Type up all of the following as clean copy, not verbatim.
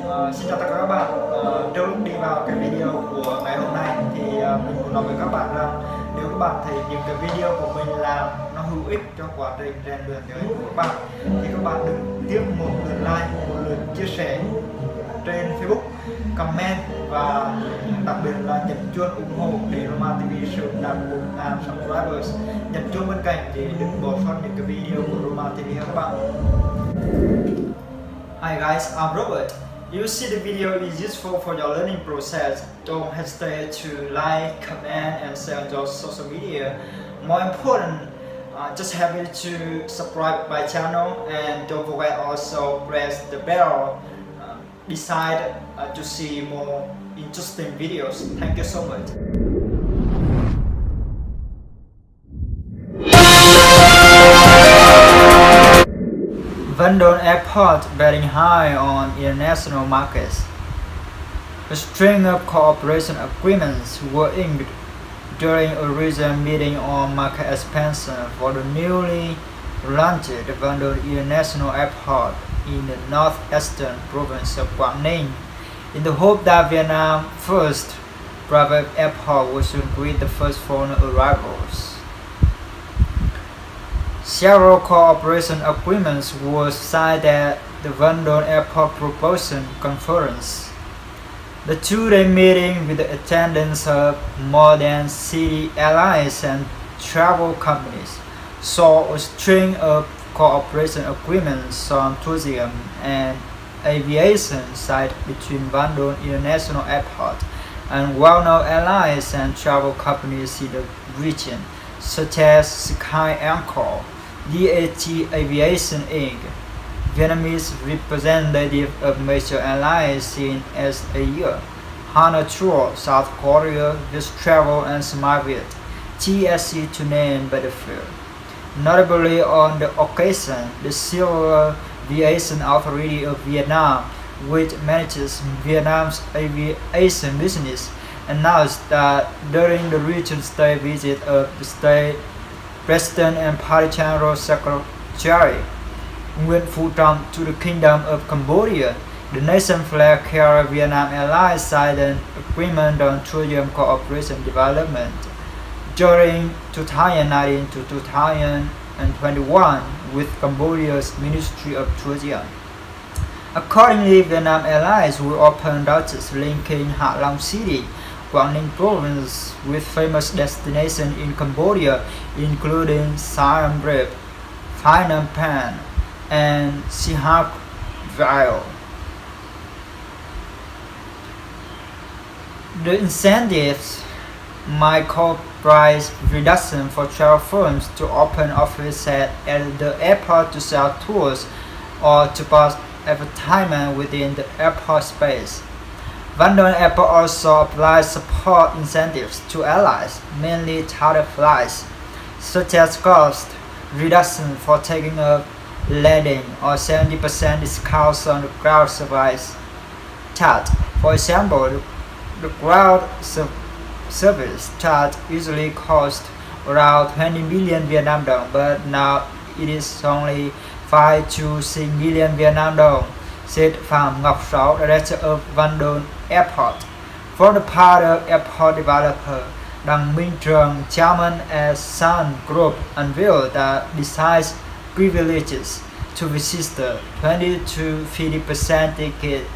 Xin chào tất cả các bạn. Trước lúc đi vào cái video của ngày hôm nay thì mình muốn nói với các bạn rằng nếu các bạn thấy những cái video của mình làm nó hữu ích cho quá trình rèn luyện tiếng Anh của các bạn thì các bạn đừng tiếc một lượt like, một lượt chia sẻ trên Facebook, comment và đặc biệt là nhấn chuông ủng hộ để ROMA TV sớm đạt 1.000 subscribers. Nhấn chuông bên cạnh để đừng bỏ sót những cái video của ROMA TV các bạn. Hi guys, I'm Robert. If you see the video is useful for your learning process, don't hesitate to like, comment and share on your social media. More important, just happy to subscribe my channel and don't forget also press the bell beside to see more interesting videos. Thank you so much. London Airport betting high on international markets. A string of cooperation agreements were inked during a recent meeting on market expansion for the newly launched London International Airport in the northeastern province of Quảng Ninh, in the hope that Vietnam's first private airport would soon greet the first foreign arrivals. Several cooperation agreements were signed at the London Airport Proposal Conference. The two-day meeting, with the attendance of more than 60 airlines and travel companies, saw a string of cooperation agreements on tourism and aviation signed between London International Airport and well-known airlines and travel companies in the region, such as Sky Angkor, DAT Aviation Inc., Vietnamese representative of major airlines in Asia, Hana Tour, South Korea, Viz Travel and Smart TSC to name but a few. Notably on the occasion, the Civil Aviation Authority of Vietnam, which manages Vietnam's aviation business, announced that during the region state visit of the state President and Party General Secretary Nguyen Phu Trong to the Kingdom of Cambodia, the nation flag carrier Vietnam Airlines signed an agreement on tourism cooperation development during 2019 to 2021 with Cambodia's Ministry of Tourism. Accordingly, Vietnam Airlines will open routes linking Hạ Long City, Quảng Ninh Province, with famous destinations in Cambodia, including Siem Reap, Phnom Penh, and Sihanouk Valley. The incentives might call price reduction for travel firms to open offices at the airport to sell tours or to post advertisement within the airport space. London Airport also applies support incentives to airlines, mainly charter flights, such as cost reduction for taking a landing or 70% discounts on the ground service charge. For example, the ground service charge usually cost around 20 million Vietnam dong, but now it is only 5 to 6 million Vietnam dong, said Phạm Ngọc Sáu, director of London Airport. For the part of airport developer, Đặng Minh Trường, chairman at Sun Group, unveiled that besides privileges to visitors, 20 to 50% ticket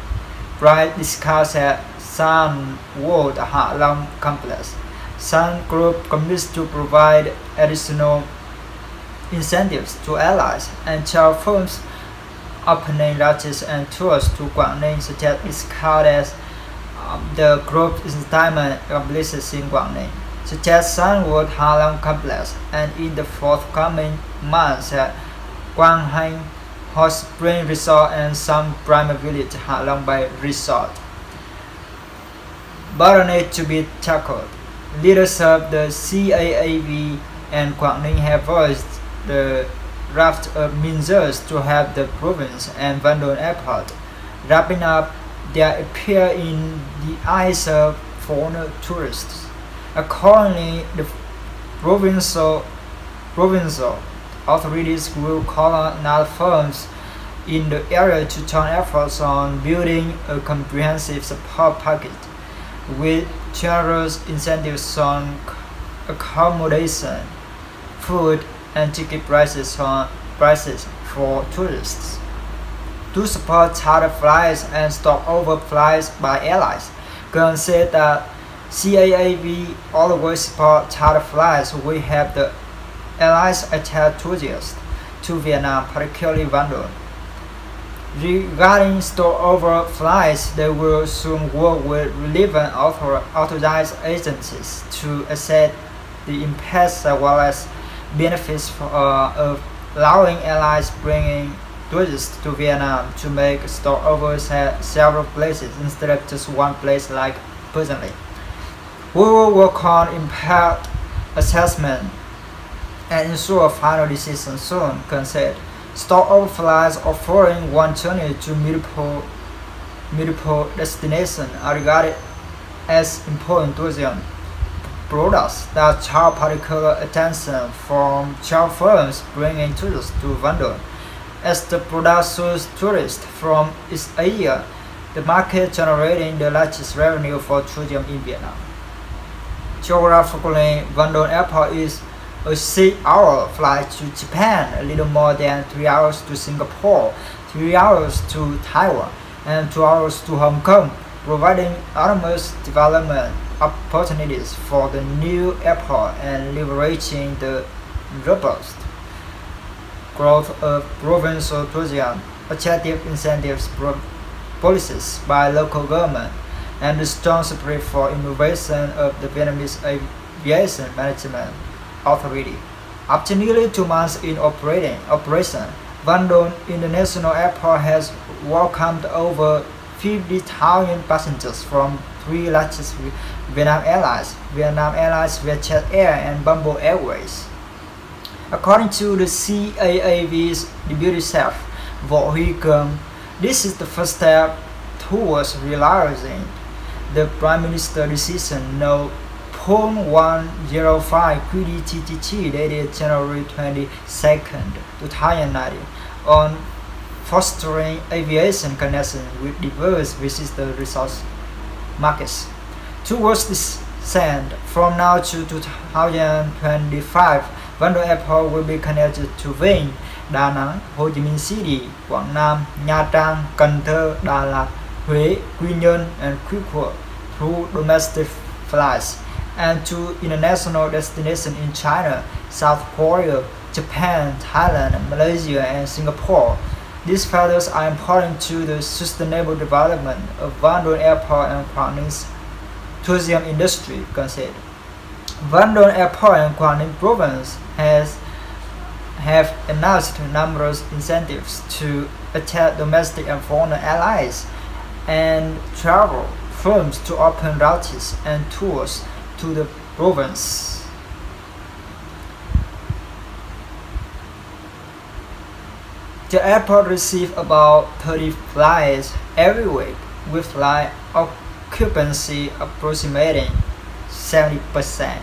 price discounts at Sun World Hạ Long Complex. Sun Group commits to provide additional incentives to airlines and travel firms opening routes and tours to Quảng Ninh, such as discount as the group entertainment accomplishments in Quảng Ninh, such as Sun World Hạ Long Complex, and in the forthcoming months at Quang Hanh Hot Spring Resort and some Prime Village Hạ Long Bay Resort. Bottleneck to be tackled. Leaders of the CAAV and Quảng Ninh have voiced the raft of measures to help the province and London Airport wrapping up their appeal in the eyes of foreign tourists. Accordingly, the provincial authorities will call on other firms in the area to turn efforts on building a comprehensive support package with generous incentives on accommodation, food, and ticket prices for tourists. To support charter flights and stopover flights by airlines, Kênh said that CAAV always support charter flights. We have the airlines attach tourists to Vietnam, particularly Bandung. Regarding stopover flights, they will soon work with relevant authorized agencies to assess the impacts as well as benefits of allowing airlines bringing tourists to Vietnam to make stopovers at several places instead of just one place like presently. We will work on impact assessment and ensure a final decision soon, Kênh said. Stopover flights offering one journey to multiple destinations are regarded as important tourism products that charge particular attention from travel firms bringing tourists to Bandung. As the product source tourists from East Asia, the market generating the largest revenue for tourism in Vietnam. Geographically, Bandung Airport is a 6-hour flight to Japan, a little more than 3 hours to Singapore, 3 hours to Taiwan, and 2 hours to Hong Kong, providing enormous development opportunities for the new airport and leveraging the robust growth of provincial tourism, attractive incentives policies by local government, and the strong support for innovation of the Vietnamese Aviation Management Authority. After nearly 2 months in operation, Bandung International Airport has welcomed over 50,000 passengers from 3 largest Vietnam Airlines, Vietjet Air, and Bamboo Airways. According to the CAAV's deputy chief, Vo Huy Cơm, this is the first step towards realizing the Prime Minister's decision No. 105 QDTTT dated January 22nd, 2019 on fostering aviation connection with diverse visitor resource markets. Towards this end, from now to 2025, Bandung Airport will be connected to Vinh, Đà Nẵng, Ho Chi Minh City, Quảng Nam, Nha Trang, Cần Thơ, Đà Lạt, Huế, Quy Nhơn, and Quy Nhơn through domestic flights, and to international destinations in China, South Korea, Japan, Thailand, Malaysia, and Singapore. These factors are important to the sustainable development of Bandung Airport and Quảng Ning's tourism industry, Kênh said. Bandung Airport and Quảng Ninh Province have announced numerous incentives to attract domestic and foreign airlines and travel firms to open routes and tours to the province. The airport receives about 30 flights every week, with flight occupancy approximating 70%.